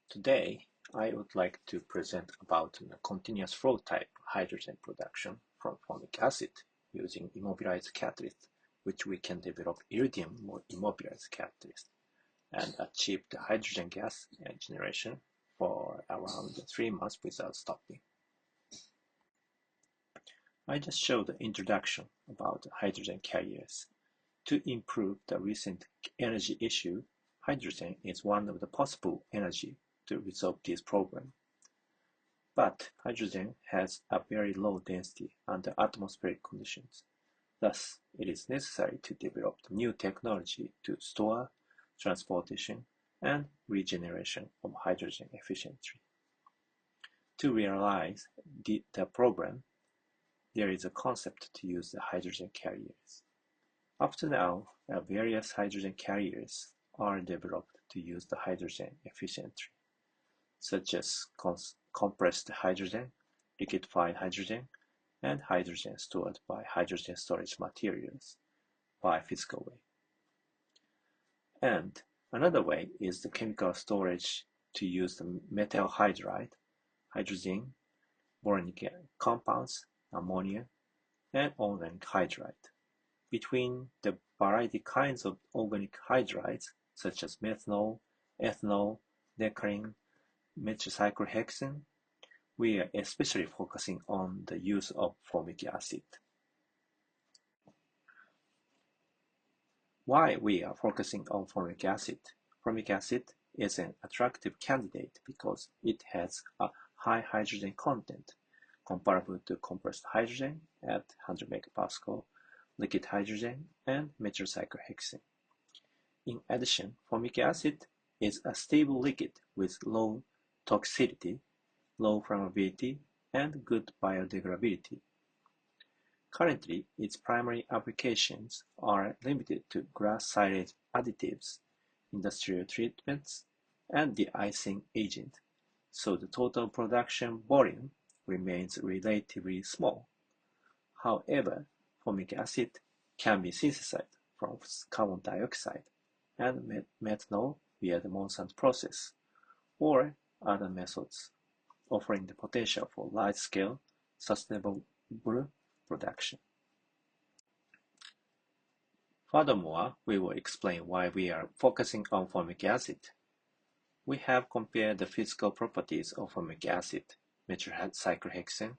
Today, I would like to present about a continuous flow type hydrogen production from formic acid using immobilized catalyst, which we can develop iridium immobilized catalyst and achieve the hydrogen gas generation for around 3 months without stopping. I just showed the introduction about hydrogen carriers. To improve the recent energy issue, hydrogen is one of the possible energy to resolve this problem. But hydrogen has a very low density under atmospheric conditions. Thus, it is necessary to develop new technology to store, transportation, and regeneration of hydrogen efficiently. To realize the problem, there is a concept to use the hydrogen carriers. Up to now, various hydrogen carriers are developed to use the hydrogen efficiently, such as compressed hydrogen, liquefied hydrogen, and hydrogen stored by hydrogen storage materials by physical way. And another way is the chemical storage to use the methyl hydride, hydrogen, boronic compounds, ammonia, and organic hydride. Between the variety kinds of organic hydrides, such as methanol, ethanol, nectarine, methylcyclohexane, we are especially focusing on the use of formic acid. Why we are focusing on formic acid? Formic acid is an attractive candidate because it has a high hydrogen content comparable to compressed hydrogen at 100 megapascal, liquid hydrogen, and methylcyclohexane. In addition, formic acid is a stable liquid with low toxicity, low flammability, and good biodegradability. Currently, its primary applications are limited to glass silage additives, industrial treatments, and de-icing agent, so the total production volume remains relatively small. However, formic acid can be synthesized from carbon dioxide and methanol via the Monsanto process, or other methods, offering the potential for large-scale, sustainable production. Furthermore, we will explain why we are focusing on formic acid. We have compared the physical properties of formic acid, methylcyclohexane,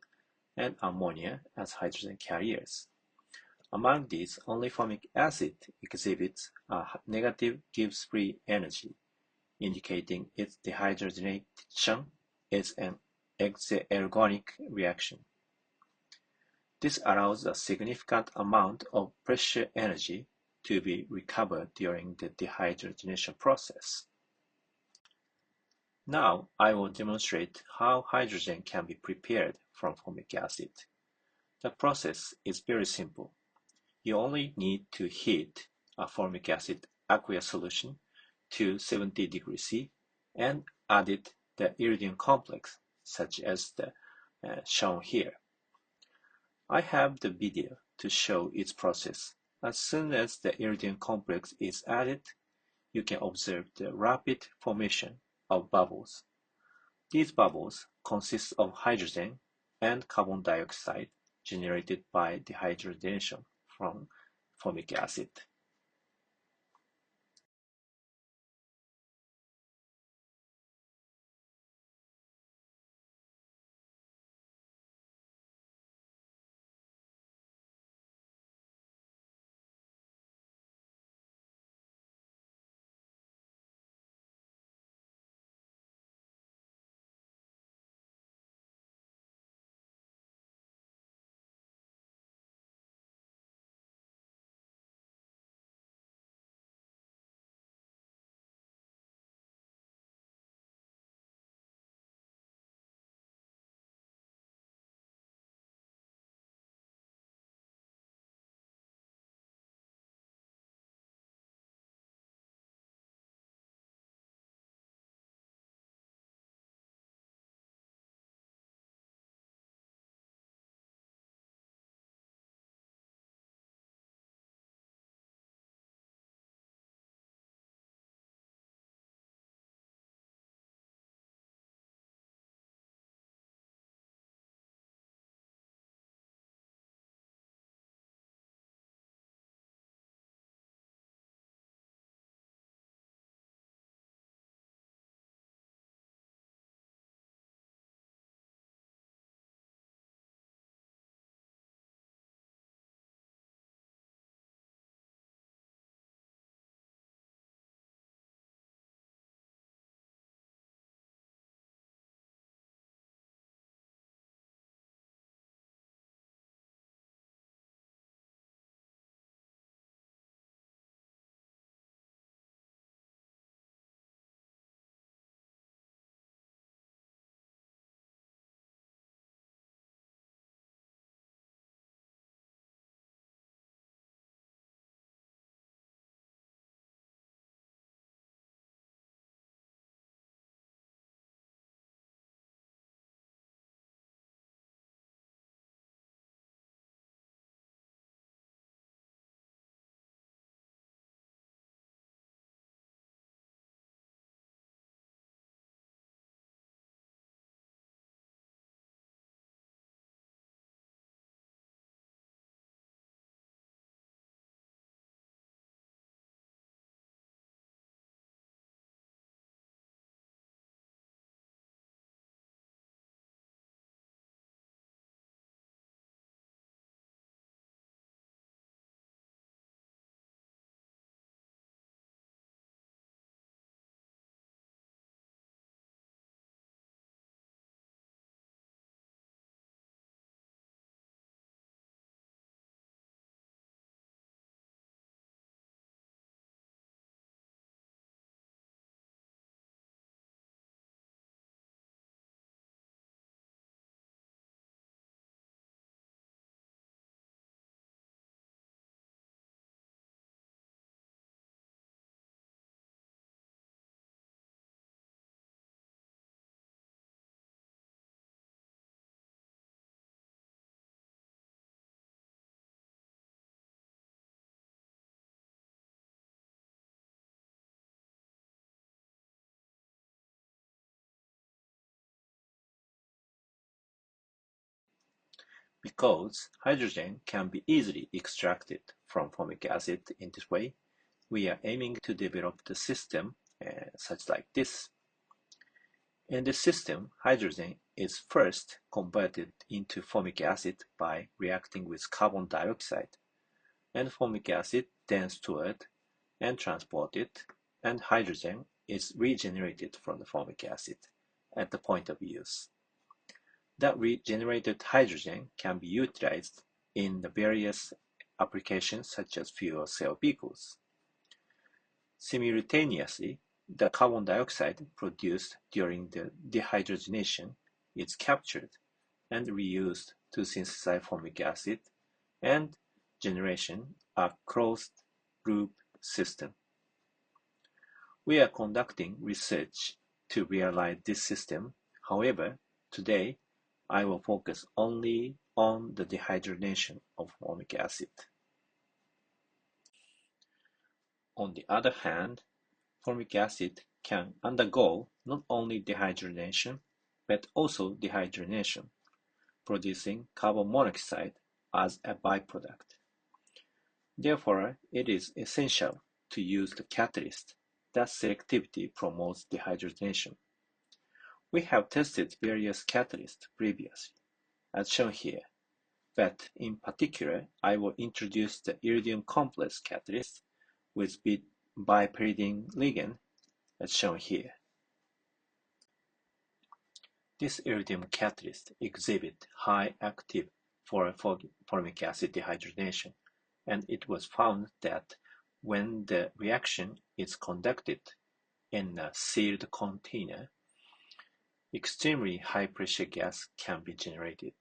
and ammonia as hydrogen carriers. Among these, only formic acid exhibits a negative Gibbs free energy, indicating its dehydrogenation is an exergonic reaction. This allows a significant amount of pressure energy to be recovered during the dehydrogenation process. Now I will demonstrate how hydrogen can be prepared from formic acid. The process is very simple. You only need to heat a formic acid aqueous solution to 70 degrees C and add it the iridium complex, such as the shown here. I have the video to show its process. As soon as the iridium complex is added, you can observe the rapid formation of bubbles. These bubbles consist of hydrogen and carbon dioxide generated by dehydrogenation from formic acid. Because hydrogen can be easily extracted from formic acid in this way, we are aiming to develop the system such like this. In this system, hydrogen is first converted into formic acid by reacting with carbon dioxide, and formic acid then stored and transported, and hydrogen is regenerated from the formic acid at the point of use. That regenerated hydrogen can be utilized in the various applications such as fuel cell vehicles. Simultaneously, the carbon dioxide produced during the dehydrogenation is captured and reused to synthesize formic acid and generation a closed-loop system. We are conducting research to realize this system. However, today I will focus only on the dehydrogenation of formic acid. On the other hand, formic acid can undergo not only dehydrogenation but also dehydrogenation, producing carbon monoxide as a byproduct. Therefore, it is essential to use the catalyst that selectively promotes dehydrogenation. We have tested various catalysts previously, as shown here, but in particular, I will introduce the iridium complex catalyst with bipyridine ligand, as shown here. This iridium catalyst exhibits high activity for formic acid dehydrogenation, and it was found that when the reaction is conducted in a sealed container, extremely high-pressure gas can be generated.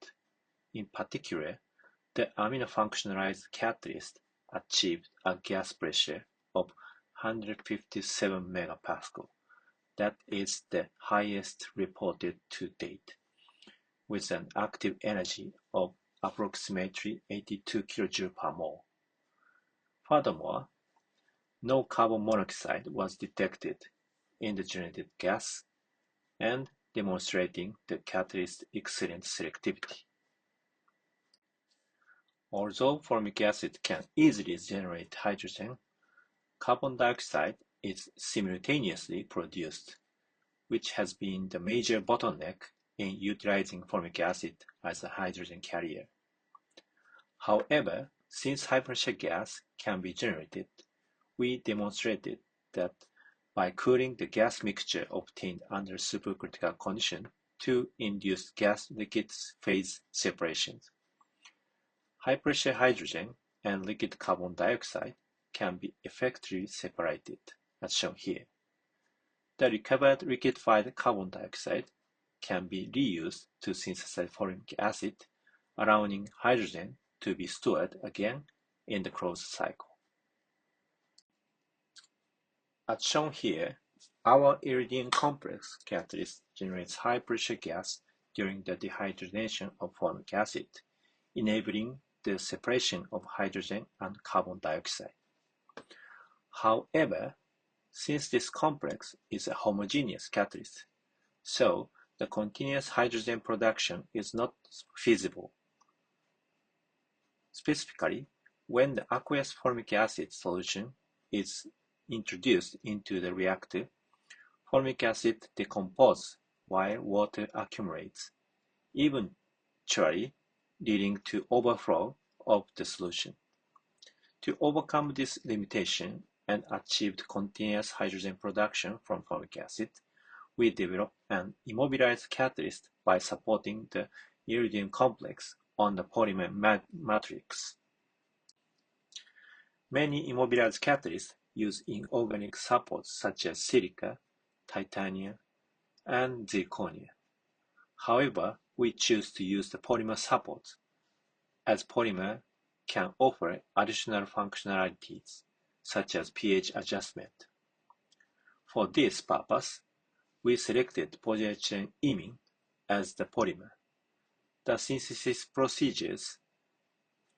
In particular, the amino-functionalized catalyst achieved a gas pressure of 157 megapascal. That is the highest reported to date, with an active energy of approximately 82 kJ per mole. Furthermore, no carbon monoxide was detected in the generated gas, and demonstrating the catalyst's excellent selectivity. Although formic acid can easily generate hydrogen, carbon dioxide is simultaneously produced, which has been the major bottleneck in utilizing formic acid as a hydrogen carrier. However, since high-pressure gas can be generated, we demonstrated that by cooling the gas mixture obtained under supercritical conditions to induce gas-liquid phase separations, high-pressure hydrogen and liquid carbon dioxide can be effectively separated, as shown here. The recovered liquefied carbon dioxide can be reused to synthesize formic acid, allowing hydrogen to be stored again in the closed cycle. As shown here, our iridium complex catalyst generates high-pressure gas during the dehydrogenation of formic acid, enabling the separation of hydrogen and carbon dioxide. However, since this complex is a homogeneous catalyst, so the continuous hydrogen production is not feasible. Specifically, when the aqueous formic acid solution is introduced into the reactor, formic acid decomposes while water accumulates, eventually leading to overflow of the solution. To overcome this limitation and achieve continuous hydrogen production from formic acid, we developed an immobilized catalyst by supporting the iridium complex on the polymer matrix. Many immobilized catalysts use inorganic supports such as silica, titanium, and zirconia. However, we choose to use the polymer support, as polymer can offer additional functionalities such as pH adjustment. For this purpose, we selected polyethylene imine as the polymer. The synthesis procedures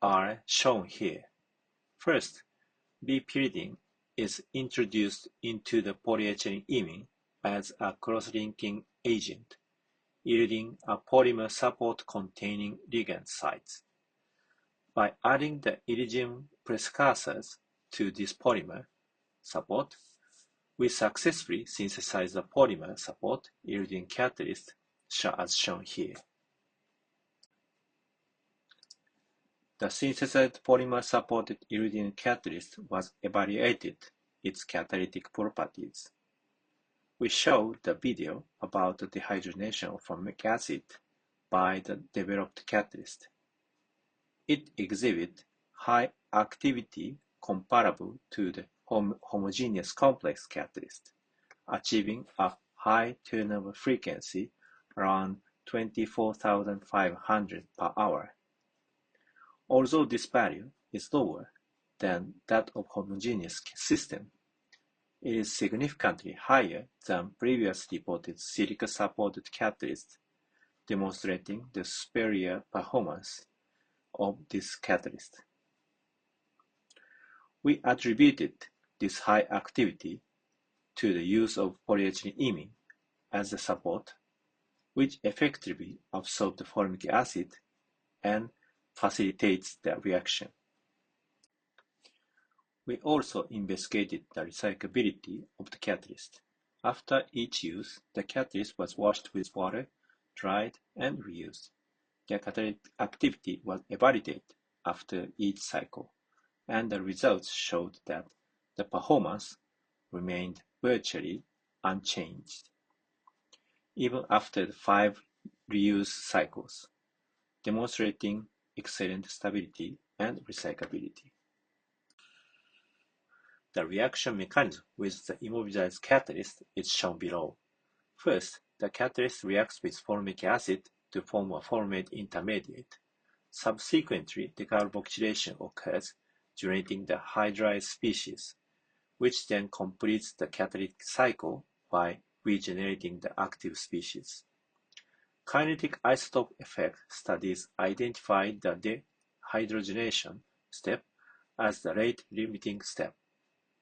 are shown here. First, bipyridine is introduced into the polyethylene imine as a cross-linking agent, yielding a polymer support containing ligand sites. By adding the iridium precursors to this polymer support, we successfully synthesized the polymer support yielding catalyst as shown here. The synthesized polymer-supported iridium catalyst was evaluated its catalytic properties. We show the video about the dehydrogenation of formic acid by the developed catalyst. It exhibits high activity comparable to the homogeneous complex catalyst, achieving a high turnover frequency around 24,500 per hour. Although this value is lower than that of homogeneous system, it is significantly higher than previously reported silica-supported catalysts, demonstrating the superior performance of this catalyst. We attributed this high activity to the use of polyethylene as a support, which effectively absorbs the formic acid and facilitates the reaction. We also investigated the recyclability of the catalyst. After each use, the catalyst was washed with water, dried, and reused. The catalytic activity was evaluated after each cycle, and the results showed that the performance remained virtually unchanged, even after the 5 reuse cycles, demonstrating excellent stability and recyclability. The reaction mechanism with the immobilized catalyst is shown below. First, the catalyst reacts with formic acid to form a formate intermediate. Subsequently, decarboxylation occurs, generating the hydrized species, which then completes the catalytic cycle by regenerating the active species. Kinetic isotope effect studies identified the dehydrogenation step as the rate-limiting step.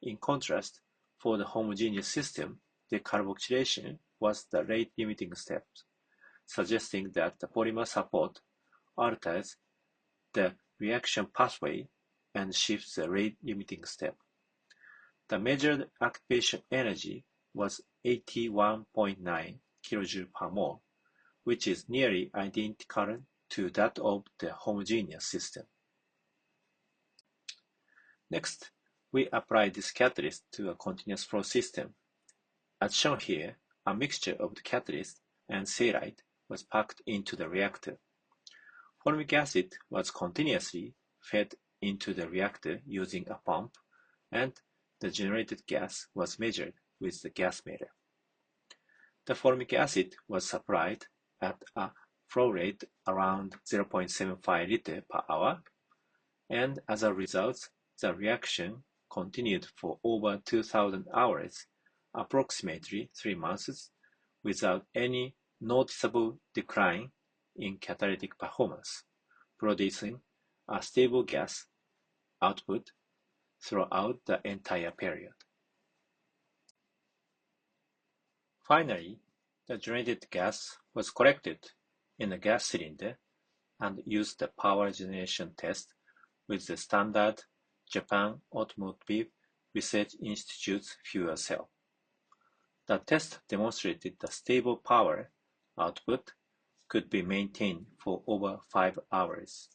In contrast, for the homogeneous system, decarboxylation was the rate-limiting step, suggesting that the polymer support alters the reaction pathway and shifts the rate-limiting step. The measured activation energy was 81.9 kJ per mole, which is nearly identical to that of the homogeneous system. Next, we apply this catalyst to a continuous flow system. As shown here, a mixture of the catalyst and saline was packed into the reactor. Formic acid was continuously fed into the reactor using a pump, and the generated gas was measured with the gas meter. The formic acid was supplied at a flow rate around 0.75 liter per hour, and as a result, the reaction continued for over 2,000 hours, approximately 3 months, without any noticeable decline in catalytic performance, producing a stable gas output throughout the entire period. Finally, the generated gas was collected in a gas cylinder and used the power generation test with the standard Japan Automotive Research Institute's fuel cell. The test demonstrated the stable power output could be maintained for over 5 hours.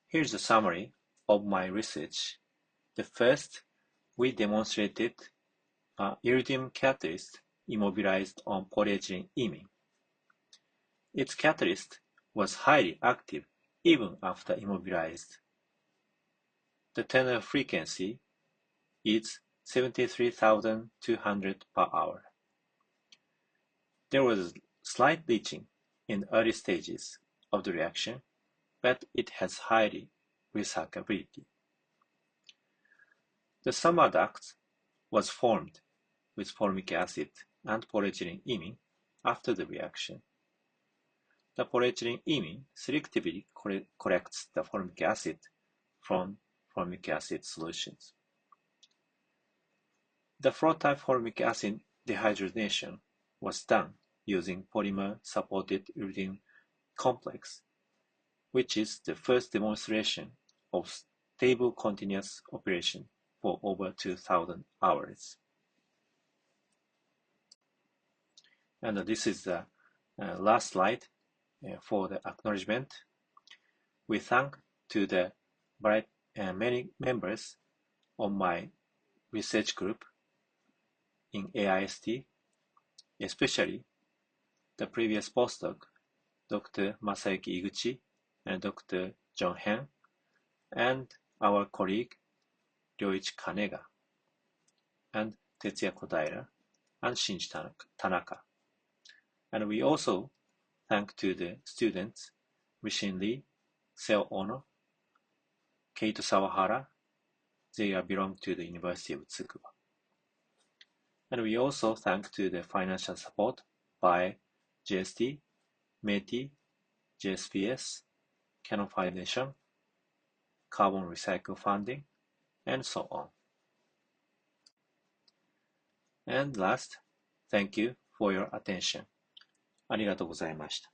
Here's a summary of my research. The first, we demonstrated a iridium catalyst immobilized on polyethylene imine. Its catalyst was highly active even after immobilized. The turnover frequency is 73,200 per hour. There was slight leaching in early stages of the reaction, but it has high recyclability. The summer duct was formed with formic acid and polyethylene imine after the reaction. The polyethylene imine selectively collects the formic acid from formic acid solutions. The flow-type formic acid dehydrogenation was done using polymer-supported iridium complex, which is the first demonstration of stable continuous operation for over 2,000 hours. And this is the last slide for the acknowledgement. We thank to the many members of my research group in AIST, especially the previous postdoc, Dr. Masayuki Iguchi and Dr. John Hen, and our colleague Ryoichi Kanega, and Tetsuya Kodaira, and Shinji Tanaka. And we also thank to the students Rishin Lee, Seo Ono, Keito Sawahara. They belong to the University of Tsukuba. And we also thank to the financial support by JST, METI, JSPS, Canon Foundation, Carbon Recycle Funding, and so on. And last, thank you for your attention. ありがとうございました。